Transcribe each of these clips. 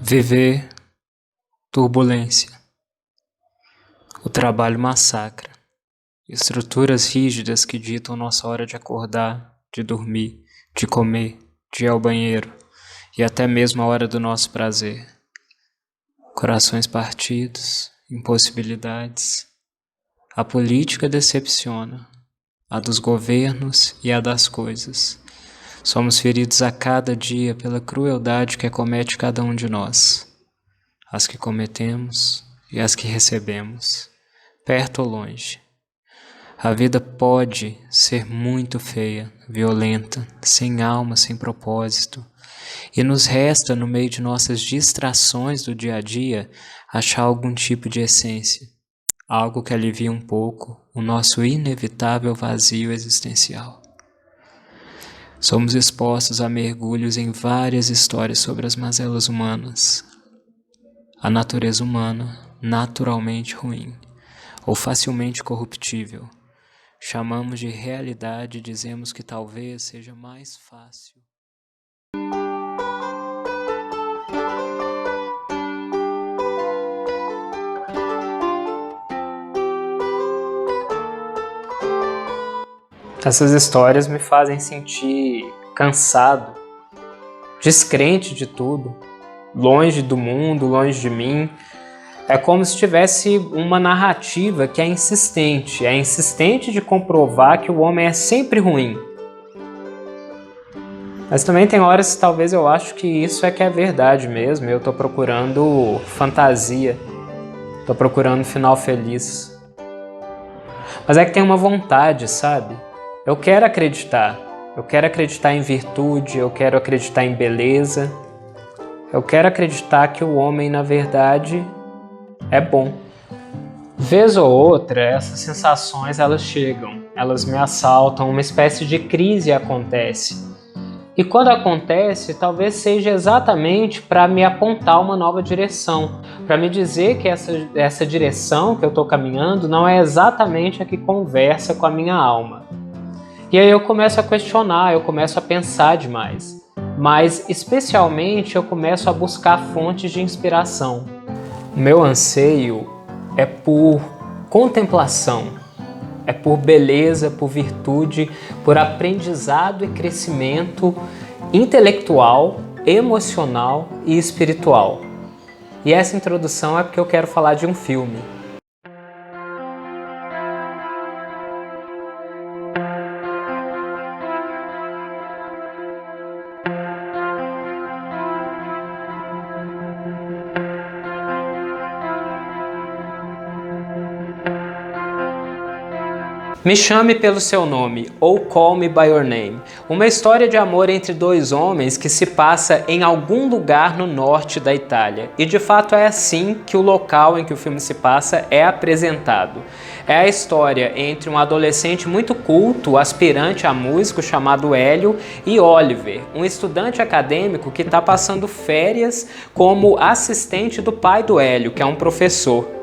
Viver turbulência. O trabalho massacra. Estruturas rígidas que ditam nossa hora de acordar, de dormir, de comer, de ir ao banheiro e até mesmo a hora do nosso prazer. Corações partidos, impossibilidades. A política decepciona, a dos governos e a das coisas. Somos feridos a cada dia pela crueldade que acomete cada um de nós. As que cometemos e as que recebemos, perto ou longe. A vida pode ser muito feia, violenta, sem alma, sem propósito. E nos resta, no meio de nossas distrações do dia a dia, achar algum tipo de essência. Algo que alivie um pouco o nosso inevitável vazio existencial. Somos expostos a mergulhos em várias histórias sobre as mazelas humanas. A natureza humana, naturalmente ruim, ou facilmente corruptível. Chamamos de realidade e dizemos que talvez seja mais fácil. Essas histórias me fazem sentir cansado, descrente de tudo, longe do mundo, longe de mim. É como se tivesse uma narrativa que é insistente de comprovar que o homem é sempre ruim. Mas também tem horas que talvez eu acho que isso é que é verdade mesmo, eu tô procurando fantasia, tô procurando final feliz. Mas é que tem uma vontade, sabe? Eu quero acreditar em virtude, eu quero acreditar em beleza, eu quero acreditar que o homem, na verdade, é bom. Vez ou outra, essas sensações elas chegam, elas me assaltam, uma espécie de crise acontece. E quando acontece, talvez seja exatamente para me apontar uma nova direção, para me dizer que essa direção que eu estou caminhando não é exatamente a que conversa com a minha alma. E aí eu começo a questionar, eu começo a pensar demais. Mas, especialmente, eu começo a buscar fontes de inspiração. O meu anseio é por contemplação, é por beleza, por virtude, por aprendizado e crescimento intelectual, emocional e espiritual. E essa introdução é porque eu quero falar de um filme. Me Chame Pelo Seu Nome, ou Call Me By Your Name, uma história de amor entre dois homens que se passa em algum lugar no norte da Itália. E de fato é assim que o local em que o filme se passa é apresentado. É a história entre um adolescente muito culto, aspirante a músico chamado Hélio, e Oliver, um estudante acadêmico que está passando férias como assistente do pai do Hélio, que é um professor.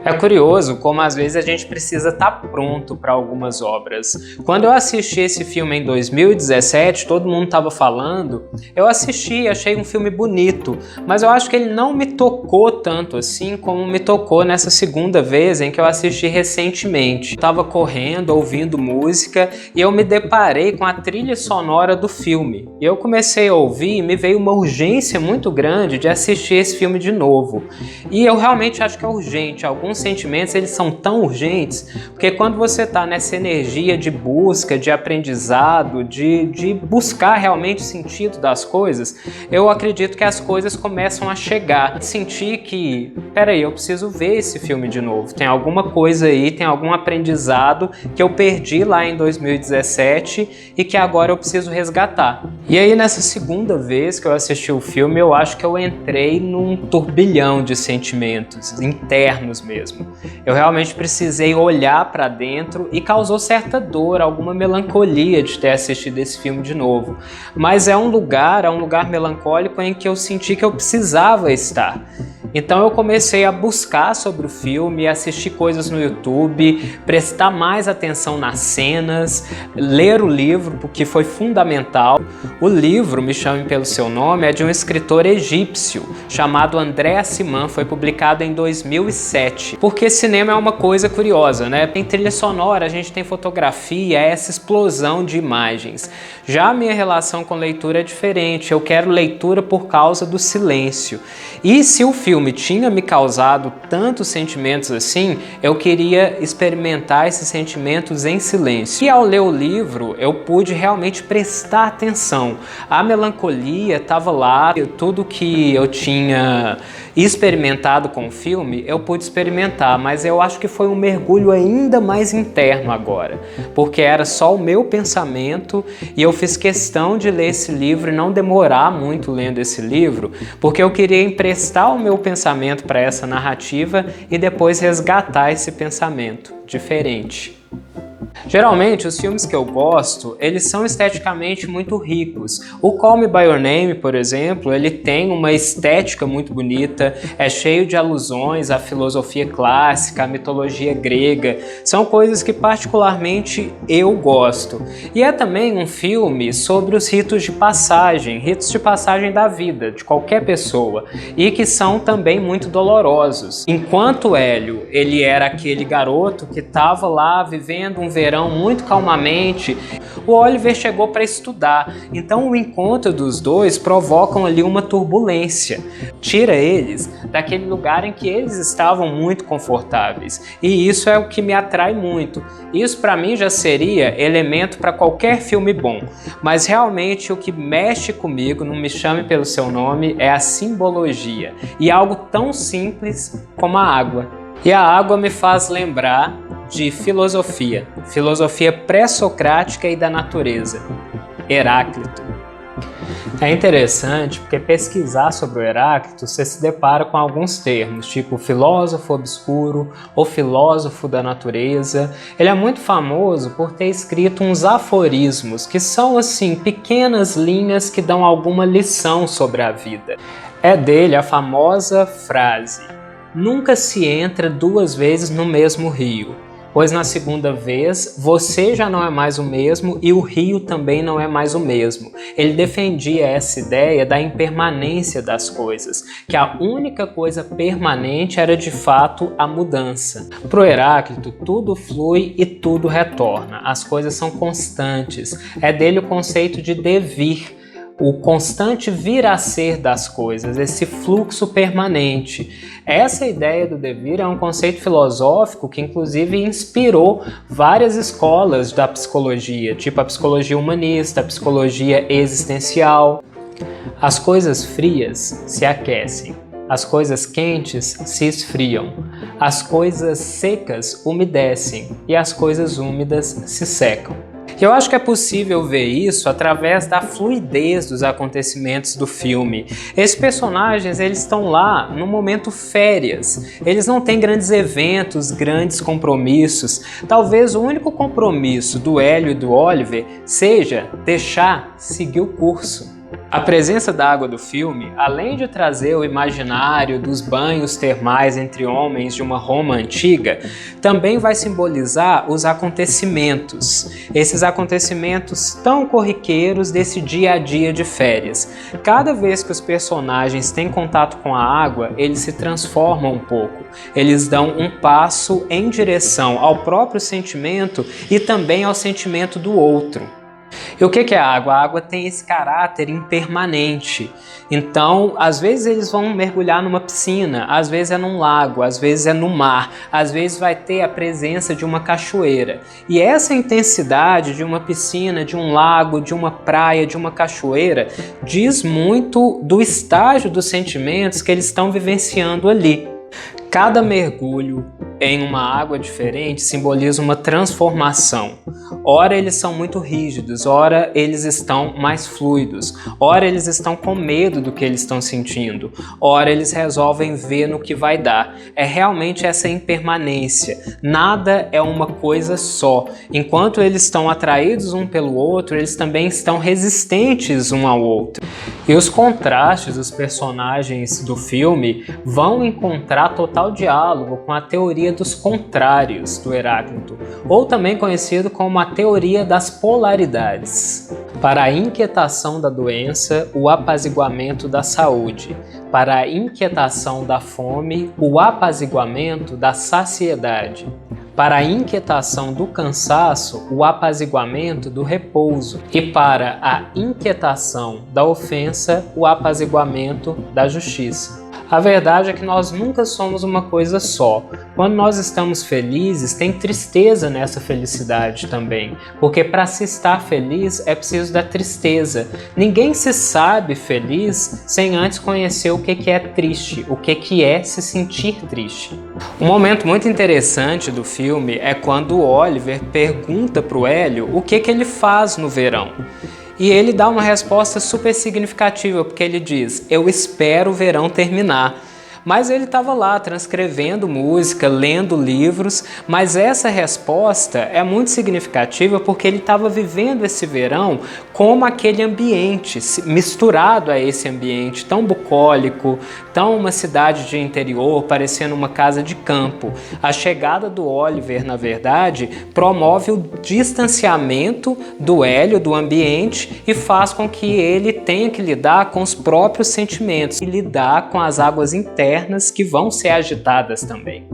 É curioso como às vezes a gente precisa estar pronto para algumas obras. Quando eu assisti esse filme em 2017, todo mundo estava falando, eu assisti, achei um filme bonito, mas eu acho que ele não me tocou tanto assim como me tocou nessa segunda vez em que eu assisti recentemente. Estava correndo, ouvindo música e eu me deparei com a trilha sonora do filme. E eu comecei a ouvir e me veio uma urgência muito grande de assistir esse filme de novo. E eu realmente acho que é urgente. Alguns sentimentos eles são tão urgentes, porque quando você está nessa energia de busca, de aprendizado, de buscar realmente o sentido das coisas, eu acredito que as coisas começam a chegar. Sentir que, peraí, eu preciso ver esse filme de novo, tem alguma coisa aí, tem algum aprendizado que eu perdi lá em 2017 e que agora eu preciso resgatar. E aí nessa segunda vez que eu assisti o filme, eu acho que eu entrei num turbilhão de sentimentos internos mesmo. Eu realmente precisei olhar para dentro e causou certa dor, alguma melancolia de ter assistido esse filme de novo. Mas é um lugar melancólico em que eu senti que eu precisava estar. Então eu comecei a buscar sobre o filme, assistir coisas no YouTube, prestar mais atenção nas cenas, ler o livro, porque foi fundamental. O livro, Me Chame Pelo Seu Nome, é de um escritor egípcio chamado André Aciman, foi publicado em 2007. Porque cinema é uma coisa curiosa, né? Tem trilha sonora, a gente tem fotografia, essa explosão de imagens. Já a minha relação com leitura é diferente, eu quero leitura por causa do silêncio. E se o filme tinha me causado tantos sentimentos assim, eu queria experimentar esses sentimentos em silêncio. E ao ler o livro, eu pude realmente prestar atenção. A melancolia estava lá, tudo que eu tinha experimentado com o filme, eu pude experimentar, mas eu acho que foi um mergulho ainda mais interno agora, porque era só o meu pensamento e eu fiz questão de ler esse livro e não demorar muito lendo esse livro, porque eu queria emprestar o meu pensamento para essa narrativa e depois resgatar esse pensamento diferente. Geralmente, os filmes que eu gosto, eles são esteticamente muito ricos. O Call Me By Your Name, por exemplo, ele tem uma estética muito bonita, é cheio de alusões à filosofia clássica, à mitologia grega. São coisas que particularmente eu gosto. E é também um filme sobre os ritos de passagem da vida, de qualquer pessoa, e que são também muito dolorosos. Enquanto Hélio, ele era aquele garoto que estava lá vivendo um verão muito calmamente, o Oliver chegou para estudar, então o encontro dos dois provocam ali uma turbulência, tira eles daquele lugar em que eles estavam muito confortáveis, e isso é o que me atrai muito. Isso para mim já seria elemento para qualquer filme bom, mas realmente o que mexe comigo no Me Chame Pelo Seu Nome é a simbologia, e algo tão simples como a água. E a água me faz lembrar de filosofia pré-socrática e da natureza, Heráclito. É interessante porque pesquisar sobre o Heráclito você se depara com alguns termos, tipo filósofo obscuro ou filósofo da natureza. Ele é muito famoso por ter escrito uns aforismos, que são assim pequenas linhas que dão alguma lição sobre a vida. É dele a famosa frase: nunca se entra duas vezes no mesmo rio, pois na segunda vez você já não é mais o mesmo e o rio também não é mais o mesmo. Ele defendia essa ideia da impermanência das coisas, que a única coisa permanente era de fato a mudança. Para o Heráclito, tudo flui e tudo retorna, as coisas são constantes. É dele o conceito de devir, o constante vir a ser das coisas, esse fluxo permanente. Essa ideia do devir é um conceito filosófico que inclusive inspirou várias escolas da psicologia, tipo a psicologia humanista, a psicologia existencial. As coisas frias se aquecem, as coisas quentes se esfriam, as coisas secas umedecem e as coisas úmidas se secam. Eu acho que é possível ver isso através da fluidez dos acontecimentos do filme. Esses personagens, eles estão lá no momento férias. Eles não têm grandes eventos, grandes compromissos. Talvez o único compromisso do Hélio e do Oliver seja deixar seguir o curso. A presença da água do filme, além de trazer o imaginário dos banhos termais entre homens de uma Roma antiga, também vai simbolizar os acontecimentos. Esses acontecimentos tão corriqueiros desse dia a dia de férias. Cada vez que os personagens têm contato com a água, eles se transformam um pouco. Eles dão um passo em direção ao próprio sentimento e também ao sentimento do outro. E o que é a água? A água tem esse caráter impermanente. Então, às vezes eles vão mergulhar numa piscina, às vezes é num lago, às vezes é no mar, às vezes vai ter a presença de uma cachoeira. E essa intensidade de uma piscina, de um lago, de uma praia, de uma cachoeira, diz muito do estágio dos sentimentos que eles estão vivenciando ali. Cada mergulho, em uma água diferente simboliza uma transformação. Ora eles são muito rígidos, ora eles estão mais fluidos, ora eles estão com medo do que eles estão sentindo, ora eles resolvem ver no que vai dar. É realmente essa impermanência. Nada é uma coisa só. Enquanto eles estão atraídos um pelo outro, eles também estão resistentes um ao outro. E os contrastes dos personagens do filme vão encontrar total diálogo com a teoria dos contrários do Heráclito, ou também conhecido como a teoria das polaridades. Para a inquietação da doença, o apaziguamento da saúde. Para a inquietação da fome, o apaziguamento da saciedade. Para a inquietação do cansaço, o apaziguamento do repouso. E para a inquietação da ofensa, o apaziguamento da justiça. A verdade é que nós nunca somos uma coisa só. Quando nós estamos felizes, tem tristeza nessa felicidade também. Porque para se estar feliz é preciso da tristeza. Ninguém se sabe feliz sem antes conhecer o que é triste, o que é se sentir triste. Um momento muito interessante do filme é quando o Oliver pergunta para o Hélio o que ele faz no verão. E ele dá uma resposta super significativa, porque ele diz: eu espero o verão terminar. Mas ele estava lá transcrevendo música, lendo livros, mas essa resposta é muito significativa porque ele estava vivendo esse verão como aquele ambiente, misturado a esse ambiente tão bucólico, tão uma cidade de interior, parecendo uma casa de campo. A chegada do Oliver, na verdade, promove o distanciamento do Hélio, do ambiente, e faz com que ele tenha que lidar com os próprios sentimentos e lidar com as águas internas que vão ser agitadas também.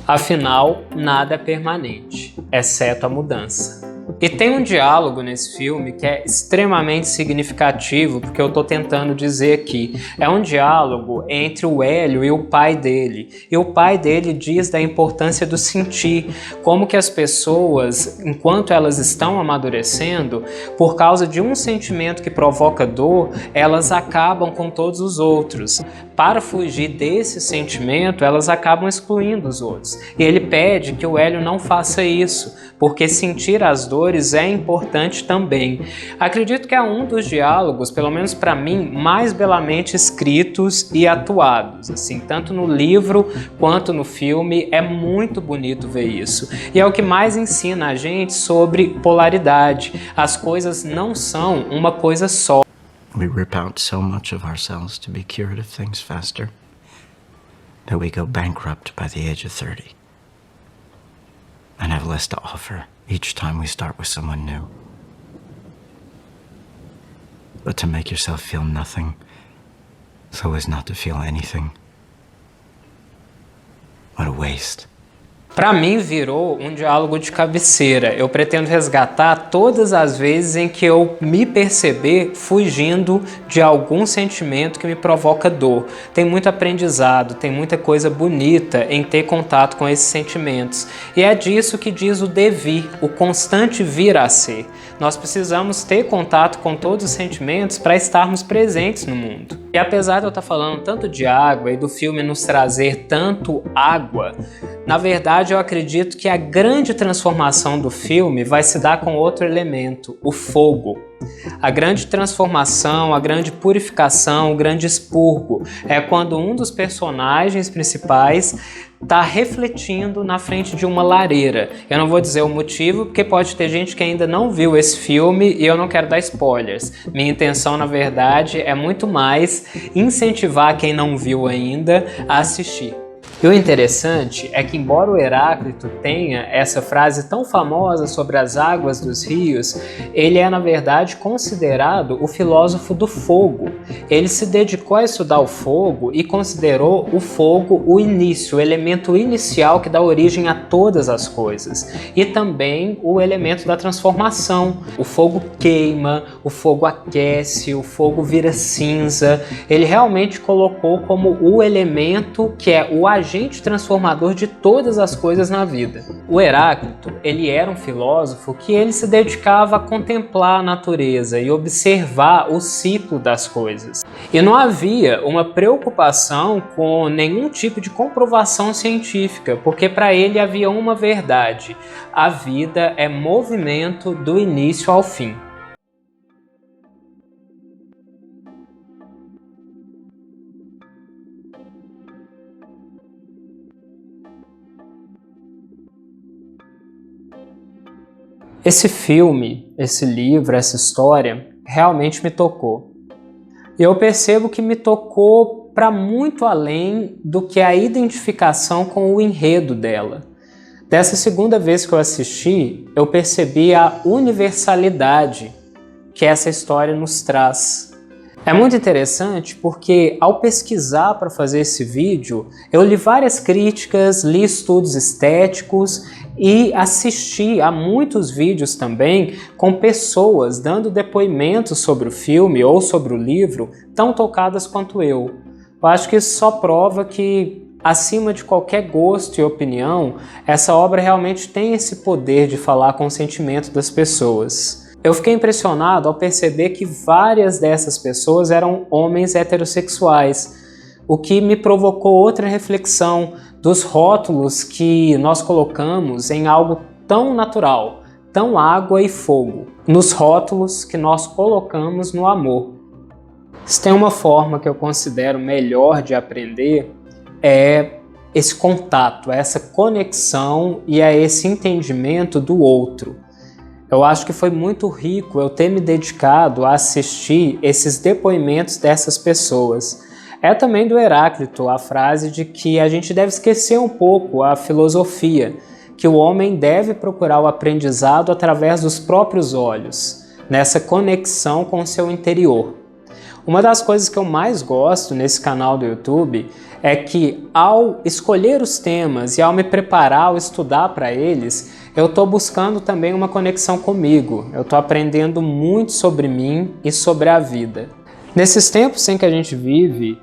Afinal, nada é permanente, exceto a mudança. E tem um diálogo nesse filme que é extremamente significativo, porque eu estou tentando dizer aqui. É um diálogo entre o Hélio e o pai dele. E o pai dele diz da importância do sentir, como que as pessoas, enquanto elas estão amadurecendo, por causa de um sentimento que provoca dor, elas acabam com todos os outros. Para fugir desse sentimento, elas acabam excluindo os outros. E ele pede que o Hélio não faça isso, porque sentir as dores é importante também. Acredito que é um dos diálogos, pelo menos para mim, mais belamente escritos e atuados. Assim, tanto no livro quanto no filme, é muito bonito ver isso. E é o que mais ensina a gente sobre polaridade. As coisas não são uma coisa só. We rip out so much of ourselves to be cured of things faster that we go bankrupt by the age of 30 and have less to offer each time we start with someone new. But to make yourself feel nothing so as not to feel anything. What a waste. Para mim virou um diálogo de cabeceira. Eu pretendo resgatar todas as vezes em que eu me perceber fugindo de algum sentimento que me provoca dor. Tem muito aprendizado, tem muita coisa bonita em ter contato com esses sentimentos. E é disso que diz o devir, o constante vir a ser. Nós precisamos ter contato com todos os sentimentos para estarmos presentes no mundo. E apesar de eu estar falando tanto de água e do filme nos trazer tanto água, na verdade eu acredito que a grande transformação do filme vai se dar com outro elemento, o fogo. A grande transformação, a grande purificação, o grande expurgo é quando um dos personagens principais está refletindo na frente de uma lareira. Eu não vou dizer o motivo, porque pode ter gente que ainda não viu esse filme e eu não quero dar spoilers. Minha intenção, na verdade, é muito mais incentivar quem não viu ainda a assistir. E o interessante é que, embora o Heráclito tenha essa frase tão famosa sobre as águas dos rios, ele é, na verdade, considerado o filósofo do fogo. Ele se dedicou a estudar o fogo e considerou o fogo o início, o elemento inicial que dá origem a todas as coisas. E também o elemento da transformação. O fogo queima, o fogo aquece, o fogo vira cinza. Ele realmente colocou como o elemento que é o agente agente transformador de todas as coisas na vida. O Heráclito, ele era um filósofo que ele se dedicava a contemplar a natureza e observar o ciclo das coisas. E não havia uma preocupação com nenhum tipo de comprovação científica, porque para ele havia uma verdade: a vida é movimento do início ao fim. Esse filme, esse livro, essa história realmente me tocou. E eu percebo que me tocou para muito além do que a identificação com o enredo dela. Dessa segunda vez que eu assisti, eu percebi a universalidade que essa história nos traz. É muito interessante porque, ao pesquisar para fazer esse vídeo, eu li várias críticas, li estudos estéticos e assisti a muitos vídeos também com pessoas dando depoimentos sobre o filme ou sobre o livro tão tocadas quanto eu. Eu acho que isso só prova que, acima de qualquer gosto e opinião, essa obra realmente tem esse poder de falar com o sentimento das pessoas. Eu fiquei impressionado ao perceber que várias dessas pessoas eram homens heterossexuais, o que me provocou outra reflexão dos rótulos que nós colocamos em algo tão natural, tão água e fogo, nos rótulos que nós colocamos no amor. Se tem uma forma que eu considero melhor de aprender, é esse contato, essa conexão e esse entendimento do outro. Eu acho que foi muito rico eu ter me dedicado a assistir esses depoimentos dessas pessoas. É também do Heráclito a frase de que a gente deve esquecer um pouco a filosofia, que o homem deve procurar o aprendizado através dos próprios olhos, nessa conexão com o seu interior. Uma das coisas que eu mais gosto nesse canal do YouTube é que, ao escolher os temas e ao me preparar, ao estudar para eles, eu estou buscando também uma conexão comigo. Eu estou aprendendo muito sobre mim e sobre a vida. Nesses tempos em que a gente vive,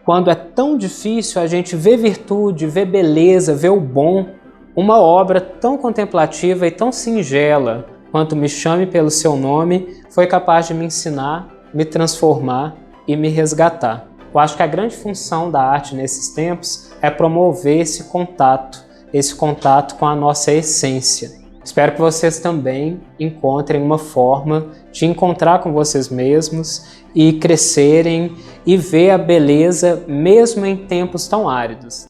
quando é tão difícil a gente ver virtude, ver beleza, ver o bom, uma obra tão contemplativa e tão singela quanto Me Chame Pelo Seu Nome foi capaz de me ensinar, me transformar e me resgatar. Eu acho que a grande função da arte nesses tempos é promover esse contato com a nossa essência. Espero que vocês também encontrem uma forma de encontrar com vocês mesmos e crescerem e ver a beleza mesmo em tempos tão áridos.